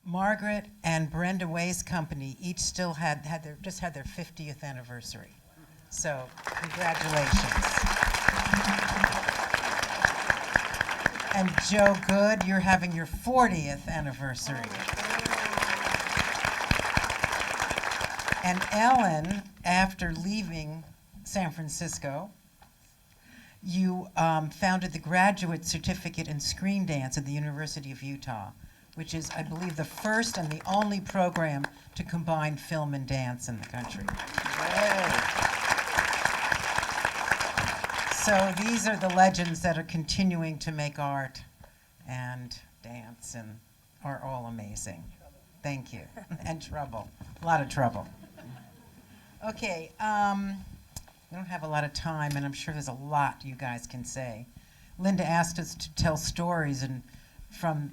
Margaret and Brenda Way's company each still had their 50th anniversary. So congratulations. And Joe Goode, you're having your 40th anniversary. And Ellen, after leaving San Francisco, you founded the Graduate Certificate in Screen Dance at the University of Utah, which is, I believe, the first and the only program to combine film and dance in the country. So these are the legends that are continuing to make art and dance and are all amazing. Thank you. And trouble, a lot of trouble. Okay, we don't have a lot of time, and I'm sure there's a lot you guys can say. Linda asked us to tell stories and from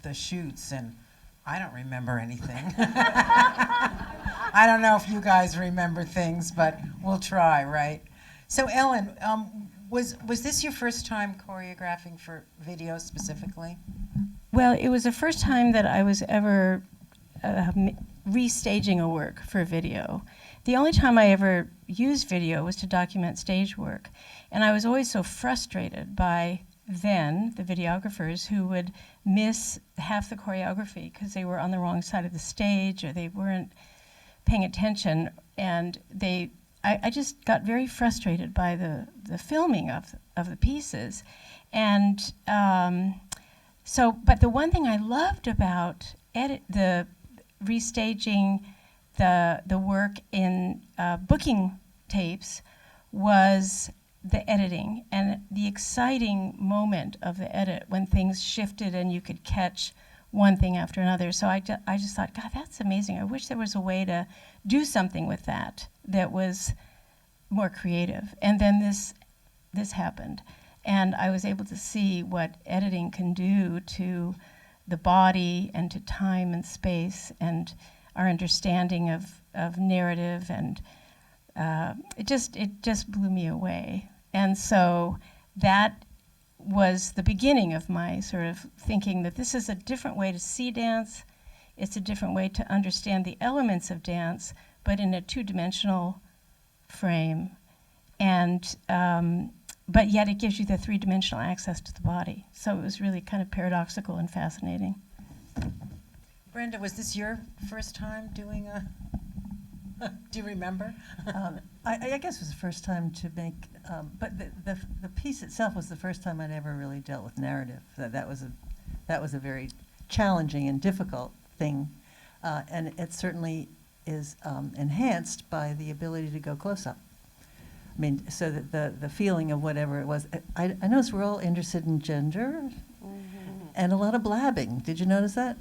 the shoots, and I don't remember anything. I don't know if you guys remember things, but we'll try, right? So Ellen, was this your first time choreographing for video specifically? Well, it was the first time that I was ever restaging a work for video. The only time I ever used video was to document stage work. And I was always so frustrated by the videographers who would miss half the choreography because they were on the wrong side of the stage or they weren't paying attention. And I just got very frustrated by the filming of the pieces. And but the one thing I loved about the restaging the work in booking tapes was the editing and the exciting moment of the edit when things shifted and you could catch one thing after another. So I just thought, God, that's amazing. I wish there was a way to do something with that was more creative. And then this happened. And I was able to see what editing can do to the body and to time and space and our understanding of narrative, and it just blew me away. And so that was the beginning of my sort of thinking that this is a different way to see dance. It's a different way to understand the elements of dance, but in a two-dimensional frame. And but yet it gives you the three-dimensional access to the body. So it was really kind of paradoxical and fascinating. Brenda, was this your first time doing a, do you remember? I guess it was the first time to make, but the piece itself was the first time I'd ever really dealt with narrative. That was a very challenging and difficult thing, and it certainly is enhanced by the ability to go close up. I mean, so that the feeling of whatever it was. I noticed we're all interested in gender, and a lot of blabbing. Did you notice that?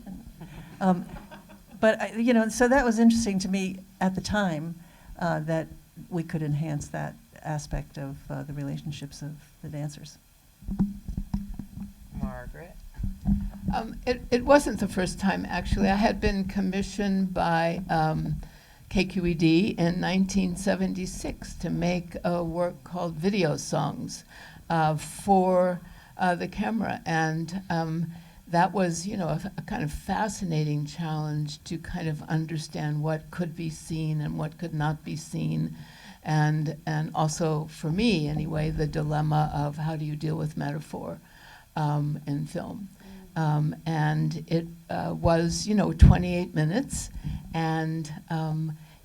But so that was interesting to me at the time, that we could enhance that aspect of the relationships of the dancers. Margaret? It wasn't the first time, actually. I had been commissioned by KQED in 1976 to make a work called Video Songs for the camera. And that was, a kind of fascinating challenge to kind of understand what could be seen and what could not be seen. And also, for me anyway, the dilemma of how do you deal with metaphor in film. And it was, 28 minutes, and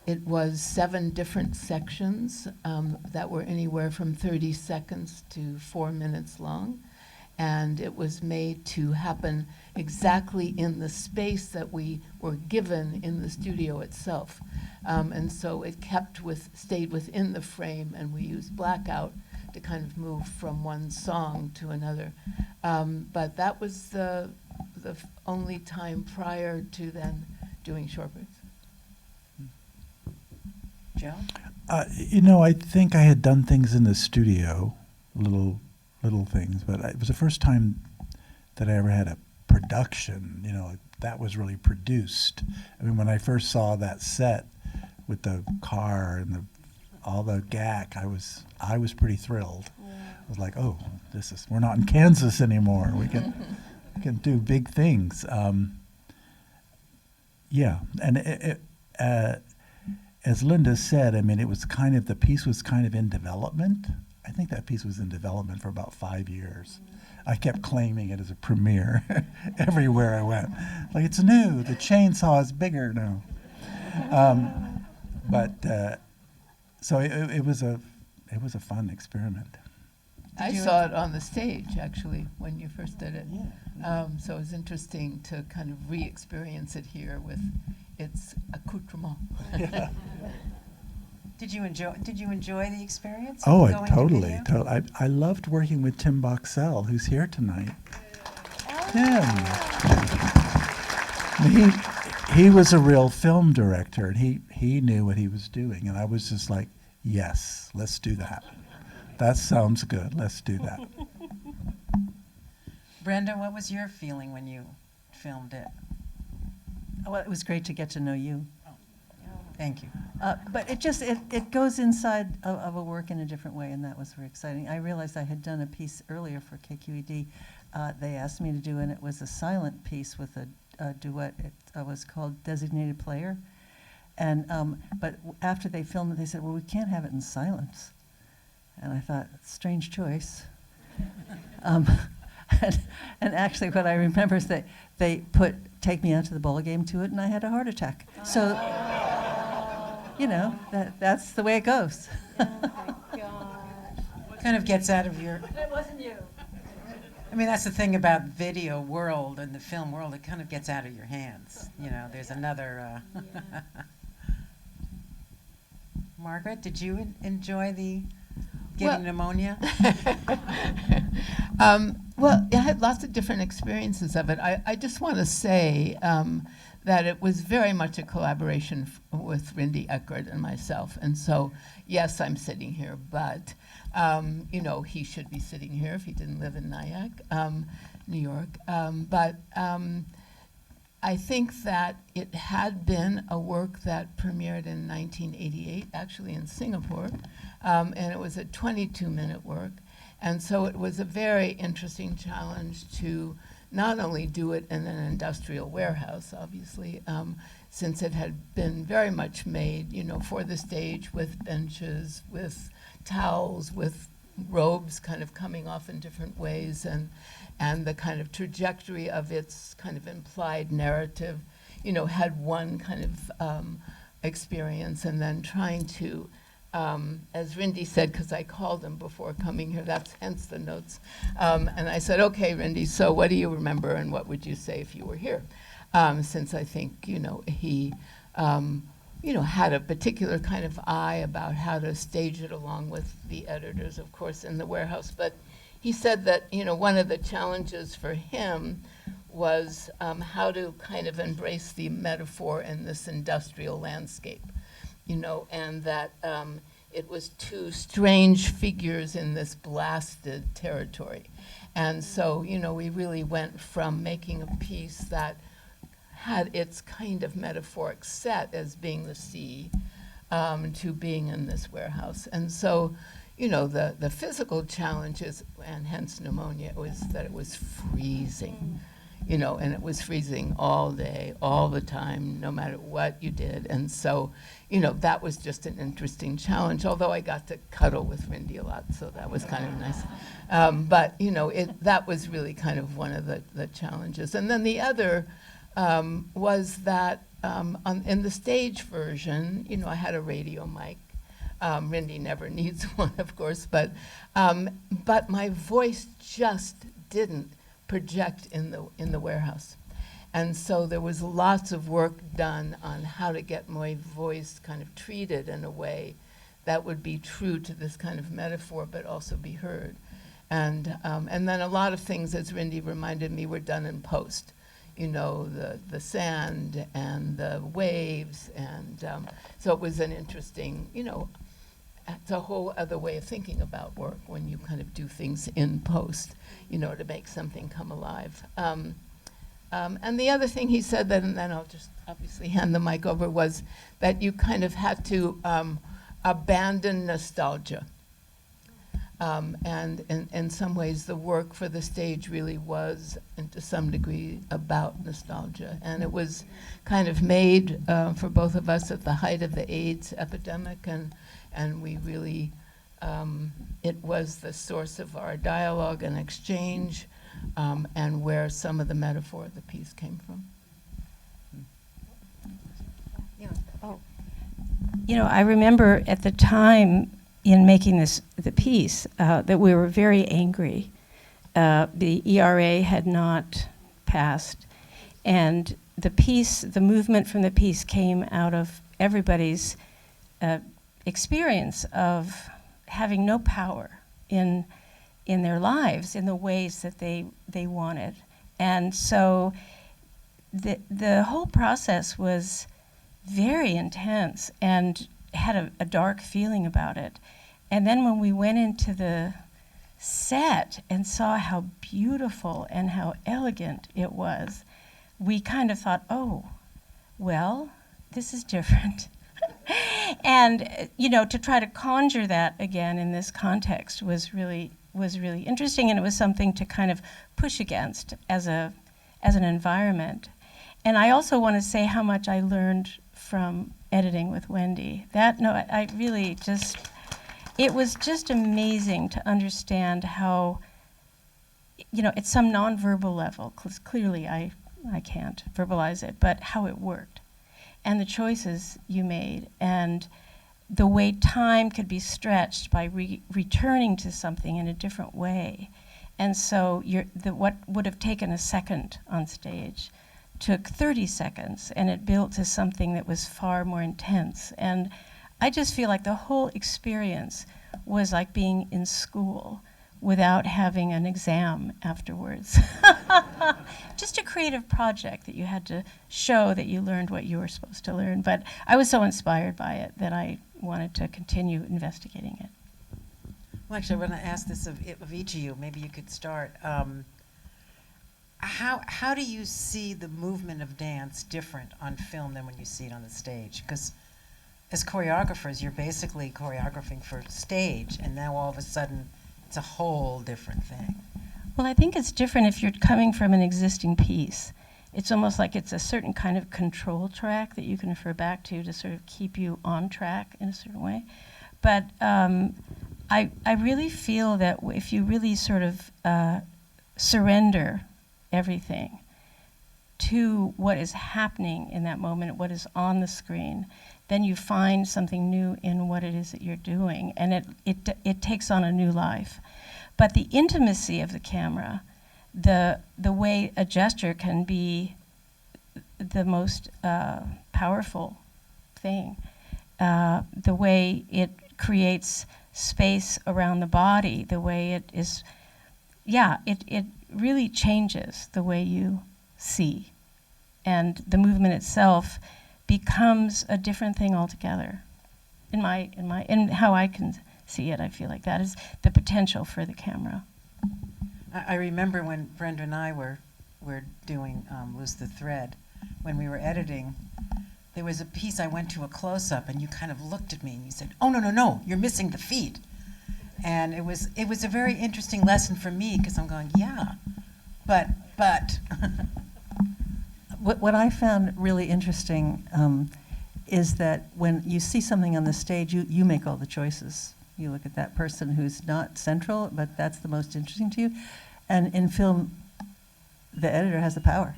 it was 7 different sections that were anywhere from 30 seconds to 4 minutes long. And it was made to happen exactly in the space that we were given in the studio itself. And so it stayed within the frame, and we used blackout to kind of move from one song to another. But that was the only time prior to then doing Shorebirds. Joe? I think I had done things in the studio, little things, but it was the first time that I ever had a production, that was really produced. I mean, when I first saw that set with the car and all the gack, I was pretty thrilled. Yeah. I was like, oh, we're not in Kansas anymore. We can do big things. Yeah, and as Linda said, I mean, it was kind of, the piece was kind of in development. I think that piece was in development for about 5 years. I kept claiming it as a premiere everywhere I went. Like, it's new, the chainsaw is bigger now. So it was a fun experiment. I saw it on the stage, actually, when you first did it. Yeah. So it was interesting to kind of re-experience it here with its accoutrement. Yeah. Did you enjoy the experience? Oh, going to totally. video? I loved working with Tim Boxell, who's here tonight. Tim. He was a real film director, and he knew what he was doing, and I was just like, yes, let's do that. That sounds good. Let's do that. Brenda, what was your feeling when you filmed it? Well, it was great to get to know you. Thank you. But it goes inside of a work in a different way, and that was very exciting. I realized I had done a piece earlier for KQED. They asked me to do, and it was a silent piece with a duet. It was called Designated Player. And but after they filmed it, they said, well, we can't have it in silence. And I thought, strange choice. And actually what I remember is that they put Take Me Out to the Ball Game to it, and I had a heart attack. So, you know, that's the way it goes. Oh my gosh. Kind of gets out of your... It wasn't you. I mean, that's the thing about video world and the film world. It kind of gets out of your hands. You know, there's another... Margaret, did you enjoy the getting pneumonia? Well, I had lots of different experiences of it. I just want to say that it was very much a collaboration with Rindy Eckert and myself. And so, yes, I'm sitting here, but, you know, he should be sitting here if he didn't live in Nyack, New York. But I think that it had been a work that premiered in 1988, actually in Singapore, and it was a 22-minute work. And so it was a very interesting challenge to not only do it in an industrial warehouse, obviously, since it had been very much made, you know, for the stage with benches, with towels, with robes kind of coming off in different ways, and the kind of trajectory of its kind of implied narrative, you know, had one kind of experience, and then trying to, as Rindy said, because I called him before coming here, that's hence the notes, and I said, okay, Rindy, so what do you remember, and what would you say if you were here? Since I think, you know, he, you know, had a particular kind of eye about how to stage it along with the editors, of course, in the warehouse. But he said that, you know, one of the challenges for him was how to kind of embrace the metaphor in this industrial landscape, you know, and that it was two strange figures in this blasted territory. And so, you know, we really went from making a piece that had its kind of metaphoric set as being the sea to being in this warehouse. And so, you know, the physical challenges, and hence pneumonia, was that it was freezing, you know, and it was freezing all day, all the time, no matter what you did. And so, you know, that was just an interesting challenge, although I got to cuddle with Rindy a lot, so that was kind of nice. But, you know, that was really kind of one of the challenges. And then the other was that in the stage version, you know, I had a radio mic. Rindy never needs one, of course, but my voice just didn't project in the warehouse. And so there was lots of work done on how to get my voice kind of treated in a way that would be true to this kind of metaphor, but also be heard. And then a lot of things, as Rindy reminded me, were done in post. You know, the sand and the waves, and so it was an interesting, you know, it's a whole other way of thinking about work when you kind of do things in post, you know, to make something come alive. And the other thing he said, and then I'll just obviously hand the mic over, was that you kind of had to abandon nostalgia. And in some ways, the work for the stage really was, and to some degree, about nostalgia. And it was kind of made for both of us at the height of the AIDS epidemic, and we really, it was the source of our dialogue and exchange, and where some of the metaphor of the piece came from. You know, I remember at the time in making the piece, that we were very angry. The ERA had not passed, and the movement from the piece came out of everybody's experience of having no power in their lives in the ways that they wanted. And so the whole process was very intense and had a dark feeling about it. And then when we went into the set and saw how beautiful and how elegant it was, we kind of thought, oh, well, this is different. And, you know, to try to conjure that again in this context was really interesting, and it was something to kind of push against as an environment. And I also want to say how much I learned from editing with Wendy. I really just, it was just amazing to understand how, you know, at some nonverbal level, because clearly I can't verbalize it, but how it worked, and the choices you made, and the way time could be stretched by returning to something in a different way. And so what would have taken a second on stage took 30 seconds, and it built to something that was far more intense. And I just feel like the whole experience was like being in school without having an exam afterwards. Just a creative project that you had to show that you learned what you were supposed to learn. But I was so inspired by it that I wanted to continue investigating it. Well, actually, I want to ask this of each of you. Maybe you could start. How do you see the movement of dance different on film than when you see it on the stage? Because as choreographers, you're basically choreographing for stage, and now all of a sudden, it's a whole different thing. Well, I think it's different if you're coming from an existing piece. It's almost like it's a certain kind of control track that you can refer back to sort of keep you on track in a certain way. But I really feel that if you really sort of surrender everything to what is happening in that moment, what is on the screen, then you find something new in what it is that you're doing, and it takes on a new life. But the intimacy of the camera, the way a gesture can be the most powerful thing, the way it creates space around the body, the way it is, it really changes the way you see. And the movement itself becomes a different thing altogether. In how I can see it, I feel like that is the potential for the camera. I remember when Brenda and I were doing Lose the Thread, when we were editing, there was a piece I went to a close-up, and you kind of looked at me and you said, "Oh, no, you're missing the feet." And it was a very interesting lesson for me, because I'm going, yeah, but. What I found really interesting is that when you see something on the stage, you make all the choices. You look at that person who's not central, but that's the most interesting to you. And in film, the editor has the power.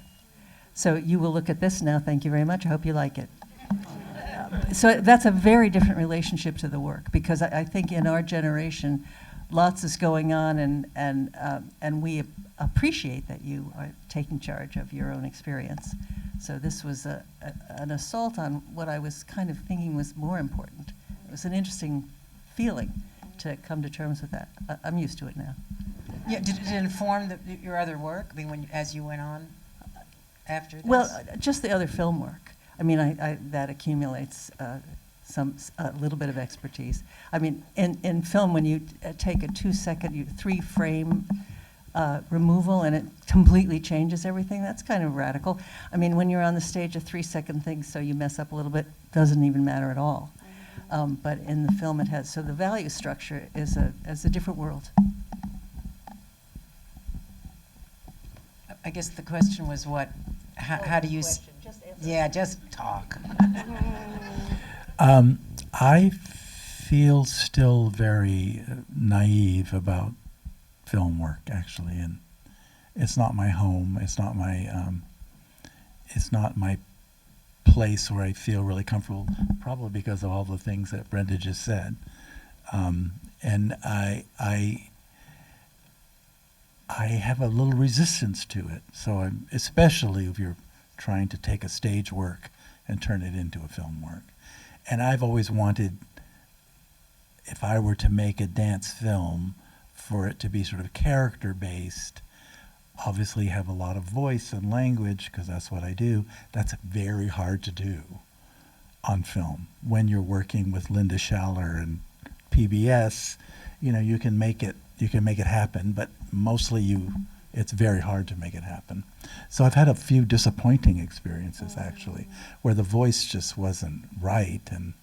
So you will look at this now, thank you very much, I hope you like it. So that's a very different relationship to the work, because I think in our generation, lots is going on, and we appreciate that you are taking charge of your own experience. So this was an assault on what I was kind of thinking was more important. It was an interesting feeling to come to terms with that. I'm used to it now. Yeah, did it inform your other work? I mean, as you went on after this? Well, just the other film work. I mean, that accumulates a little bit of expertise. I mean, in film, when you take a 2-second, 3-frame removal and it completely changes everything, that's kind of radical. I mean, when you're on the stage, a 3-second thing, so you mess up a little bit, doesn't even matter at all. But in the film it has, so the value structure is a different world. I guess the question was what, how do you, yeah, just talk. I feel still very naive about film work, actually, and it's not my home. It's not my place where I feel really comfortable, probably because of all the things that Brenda just said. And I have a little resistance to it. So especially if you're trying to take a stage work and turn it into a film work. And I've always wanted, if I were to make a dance film, for it to be sort of character-based, obviously have a lot of voice and language, because that's what I do. That's very hard to do on film. When you're working with Linda Schaller and PBS, you can make it happen, but mostly it's very hard to make it happen. So I've had a few disappointing experiences, actually, where the voice just wasn't right, and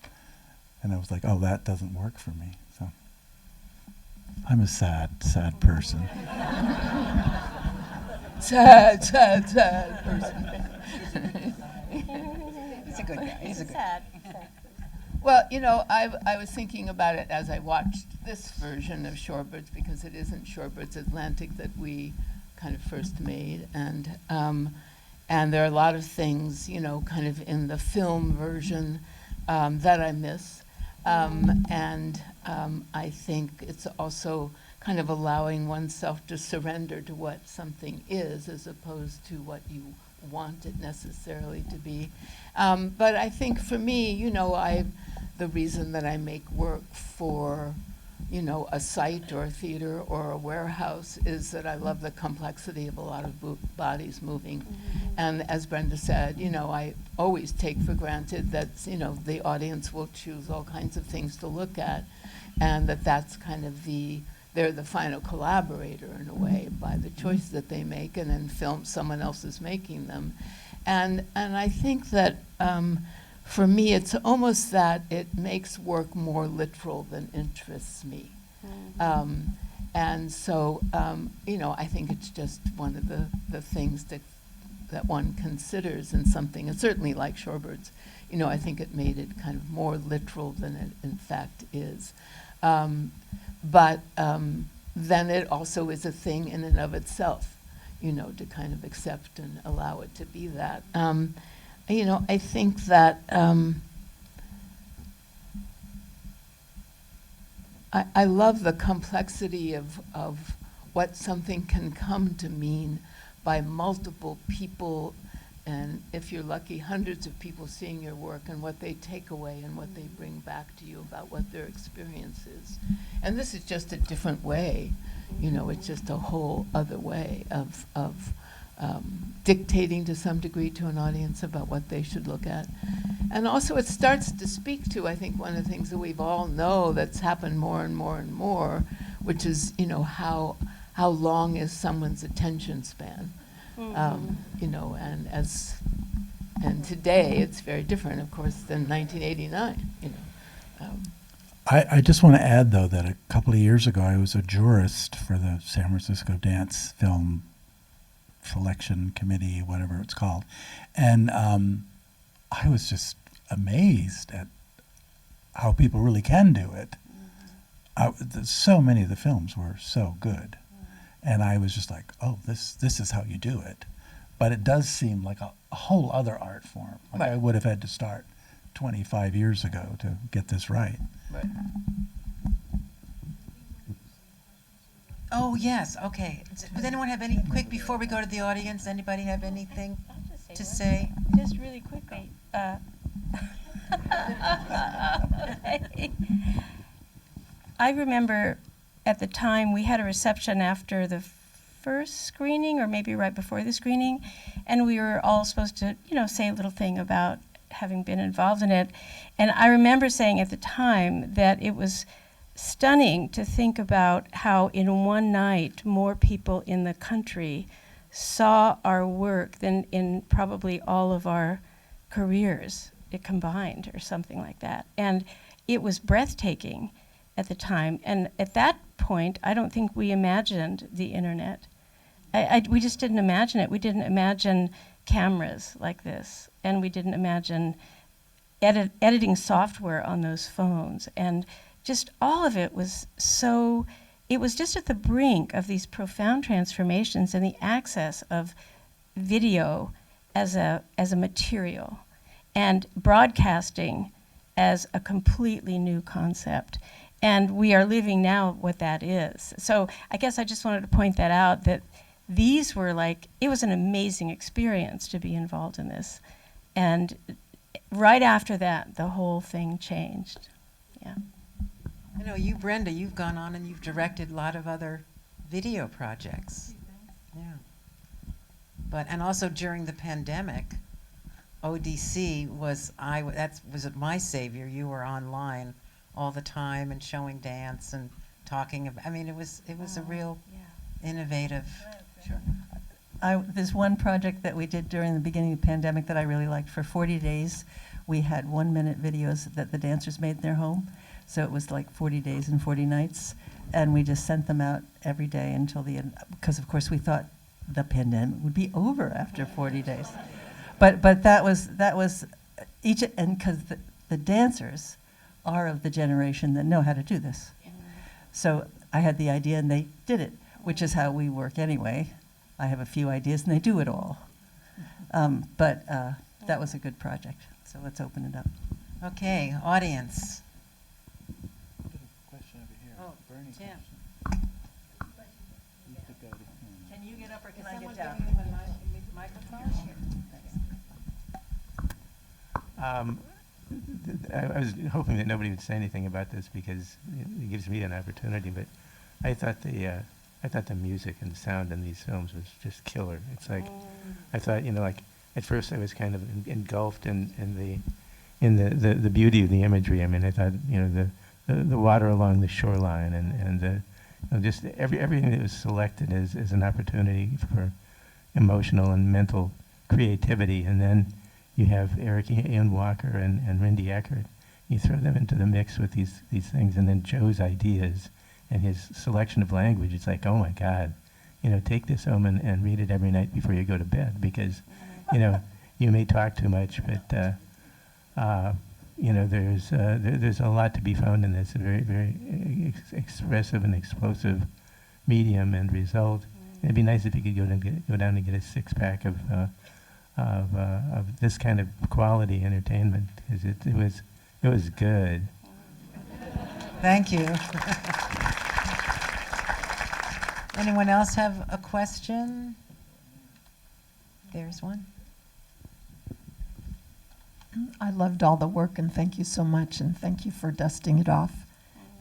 I was like, oh, that doesn't work for me. So I'm a sad person. Sad person. He's a good guy. He's a good guy. Sad. Well, I was thinking about it as I watched this version of Shorebirds, because it isn't Shorebirds Atlantic that we kind of first made, and there are a lot of things, kind of in the film version that I miss, and I think it's also kind of allowing oneself to surrender to what something is, as opposed to what you want it necessarily to be. But I think for me, the reason that I make work for, a site or a theater or a warehouse is that I love the complexity of a lot of bodies moving. Mm-hmm. And as Brenda said, I always take for granted that, the audience will choose all kinds of things to look at, and that's kind of they're the final collaborator in a way by the choices that they make, and in film someone else is making them. And I think that for me it's almost that it makes work more literal than interests me. Mm-hmm. And so, I think it's just one of the things that one considers in something, and certainly like Shorebirds, I think it made it kind of more literal than it in fact is. But then it also is a thing in and of itself, to kind of accept and allow it to be that. I think that I love the complexity of what something can come to mean by multiple people, and if you're lucky, hundreds of people seeing your work, and what they take away and what they bring back to you about what their experience is. And this is just a different way, it's just a whole other way of dictating to some degree to an audience about what they should look at. And also it starts to speak to, I think, one of the things that we've all know that's happened more and more and more, which is, how long is someone's attention span? Mm-hmm. And today it's very different, of course, than 1989. I just want to add, though, that a couple of years ago I was a jurist for the San Francisco Dance Film Selection Committee, whatever it's called, and I was just amazed at how people really can do it. So many of the films were so good. And I was just like, oh, this is how you do it. But it does seem like a whole other art form. Like Right. I would have had to start 25 years ago to get this right. Right. Oh, yes, okay. Does anyone have any, quick, before we go to the audience, anybody have anything I'll just to one. say? Just really quickly. I remember at the time we had a reception after the first screening, or maybe right before the screening, and we were all supposed to, say a little thing about having been involved in it. And I remember saying at the time that it was stunning to think about how in one night more people in the country saw our work than in probably all of our careers combined, or something like that. And it was breathtaking at the time. And at that point, I don't think we imagined the internet. We just didn't imagine it. We didn't imagine cameras like this, and we didn't imagine editing software on those phones. And just all of it was so, it was just at the brink of these profound transformations and the access of video as a material and broadcasting as a completely new concept. And we are living now what that is. So I guess I just wanted to point that out, that these were like, it was an amazing experience to be involved in this. And right after that, the whole thing changed. Yeah. I know you, Brenda, you've gone on and you've directed a lot of other video projects. Yeah. But, and also during the pandemic, ODC was, that was my savior. You were online all the time and showing dance and talking about, I mean, it was a real innovative. Sure. There's one project that we did during the beginning of the pandemic that I really liked. For 40 days, we had 1-minute videos that the dancers made in their home. So it was like 40 days and 40 nights. And we just sent them out every day until the end, because of course we thought the pandemic would be over after 40 days. But that was each, and because the dancers are of the generation that know how to do this. So I had the idea and they did it, which is how we work anyway. I have a few ideas and they do it all. But that was a good project. So let's open it up. Okay, audience. Question over here. Oh, Burning Tim. question. You could go to him. Can you get up or can Is I get someone down? giving him a microphone? I was hoping that nobody would say anything about this because it gives me an opportunity, but I thought the music and the sound in these films was just killer. It's like, I thought, like, at first I was kind of engulfed in the beauty of the imagery. I mean, I thought, the water along the shoreline and the, just everything that was selected as an opportunity for emotional and mental creativity. And then you have Eric Ian Walker and Rindy Eckert. You throw them into the mix with these things, and then Joe's ideas and his selection of language. It's like, oh my God, take this home and read it every night before you go to bed, because, you may talk too much, but there's a lot to be found in this. A very, very expressive and explosive medium and result. It'd be nice if you could go down and get a 6-pack of this kind of quality entertainment, because it was good. Thank you. Anyone else have a question? There's one. I loved all the work, and thank you so much, and thank you for dusting it off.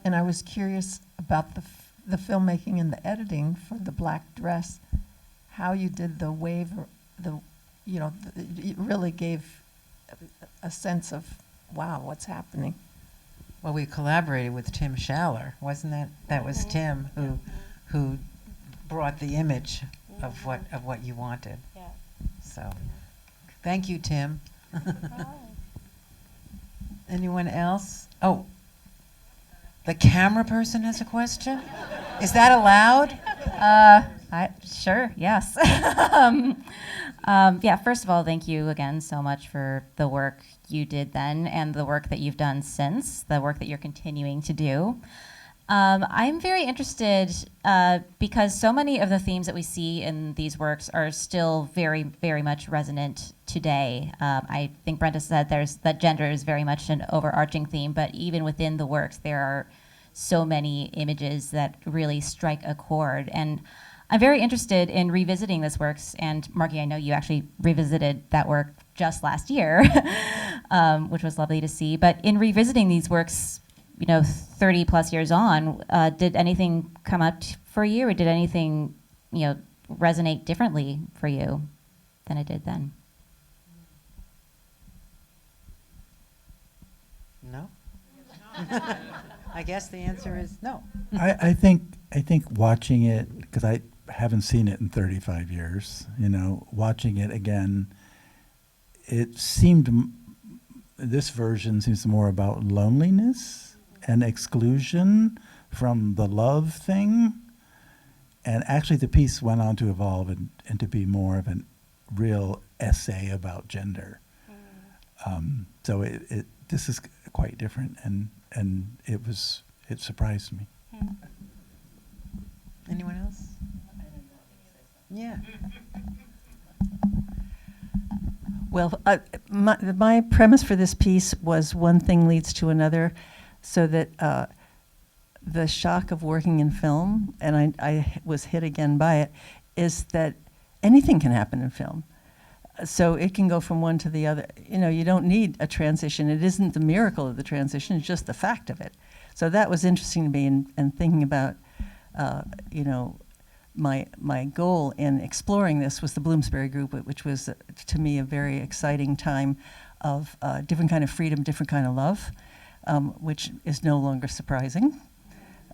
And I was curious about the filmmaking and the editing for the black dress, how you did the wave, it really gave a sense of, wow, what's happening. Well, we collaborated with Tim Schaller, wasn't that? That was Tim who brought the image of what you wanted. Yeah. So, thank you, Tim. Anyone else? Oh, the camera person has a question. Is that allowed? Sure, yes. Yeah, first of all, thank you again so much for the work you did then and the work that you've done since, the work that you're continuing to do. I'm very interested because so many of the themes that we see in these works are still very, very much resonant today. I think Brenda said that gender is very much an overarching theme, but even within the works, there are so many images that really strike a chord. And I'm very interested in revisiting this works, and Margie, I know you actually revisited that work just last year, which was lovely to see. But in revisiting these works, 30 plus years on, did anything come up for you, or did anything, resonate differently for you than it did then? No. I guess the answer is no. I think watching it, because I haven't seen it in 35 years, watching it again, it seemed this version seems more about loneliness and exclusion from the love thing. And actually the piece went on to evolve and to be more of a real essay about gender. So this is quite different, and it surprised me. Anyone else? Yeah. Well, my premise for this piece was one thing leads to another, so that the shock of working in film, and I was hit again by it, is that anything can happen in film. So it can go from one to the other. You know, you don't need a transition. It isn't the miracle of the transition, it's just the fact of it. So that was interesting to me, and thinking about, you know, my goal in exploring this was the Bloomsbury Group, which was, to me, a very exciting time of different kind of freedom, different kind of love, which is no longer surprising.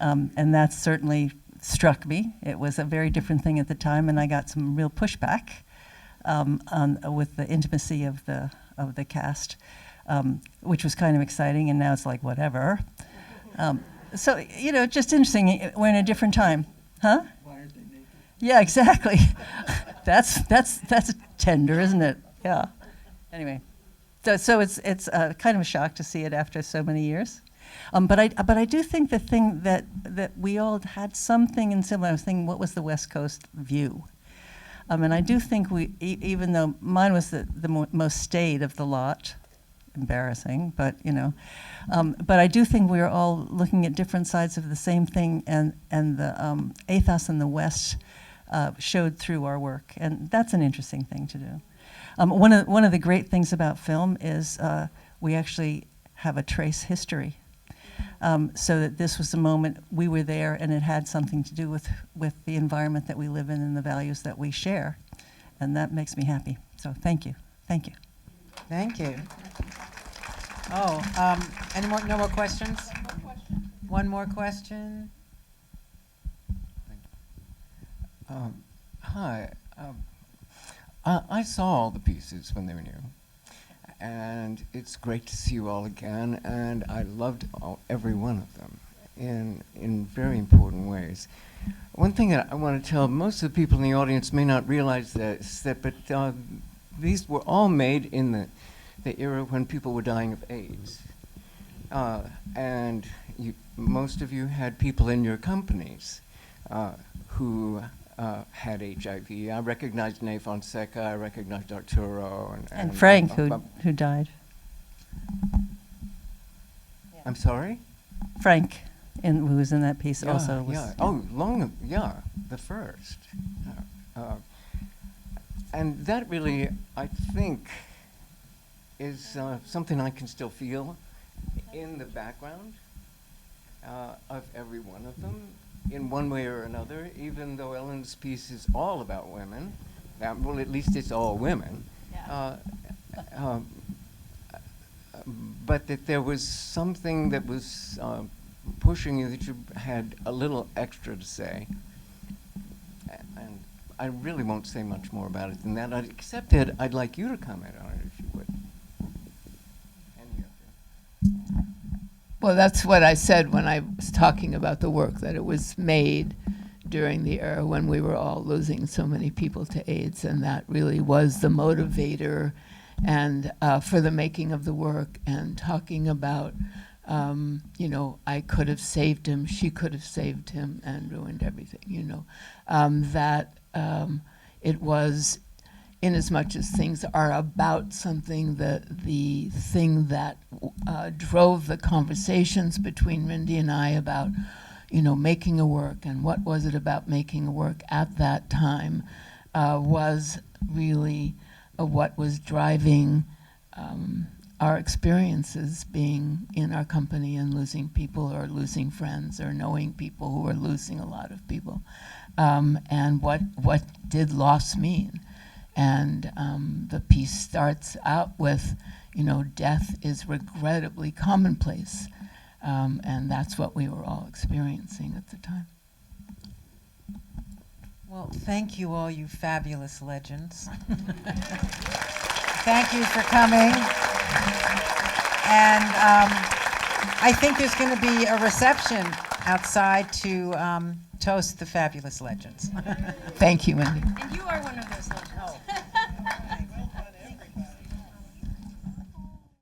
And that certainly struck me. It was a very different thing at the time, and I got some real pushback with the intimacy of the cast, which was kind of exciting, and now it's like, whatever. So, you know, just interesting. We're in a different time. Huh? Yeah, exactly. that's tender, isn't it? Yeah. Anyway, so it's kind of a shock to see it after so many years. But I do think the thing that we all had something in similar. I was thinking, what was the West Coast view? And I do think we, even though mine was the most staid of the lot, embarrassing, but you know, but I do think we were all looking at different sides of the same thing, and the ethos in the West showed through our work, and that's an interesting thing to do. One of the great things about film is we actually have a trace history, so that this was the moment we were there, and it had something to do with the environment that we live in and the values that we share, and that makes me happy. So thank you, thank you. Thank you. Oh, any more? No more questions? One more question. Hi. I saw all the pieces when they were new, and it's great to see you all again. And I loved every one of them in very important ways. One thing that I want to tell, most of the people in the audience may not realize this, but these were all made in the era when people were dying of AIDS. And most of you had people in your companies who had HIV. I recognized Ney Fonseca, I recognized Arturo. And Frank, who died. I'm sorry? Frank, who was in that piece, also was. Yeah. Oh, the first. And that really, I think, is something I can still feel in the background of every one of them, in one way or another, even though Ellen's piece is all about women. Well, at least it's all women. Yeah. But that there was something that was pushing you, that you had a little extra to say. And I really won't say much more about it than that, except that I'd like you to comment on it, if you would. Well, that's what I said when I was talking about the work, that it was made during the era when we were all losing so many people to AIDS, and that really was the motivator and for the making of the work, and talking about, you know, I could have saved him, she could have saved him, and ruined everything, you know. That it was, in as much as things are about something, the thing that drove the conversations between Mindy and I about, you know, making a work, and what was it about making a work at that time, was really what was driving our experiences being in our company and losing people or losing friends or knowing people who were losing a lot of people, and what did loss mean. And the piece starts out with, you know, death is regrettably commonplace, and that's what we were all experiencing at the time. Well, thank you all, you fabulous legends. Thank you for coming. And I think there's going to be a reception outside to toast the fabulous legends. Thank you, Wendy. And you are one of those legends.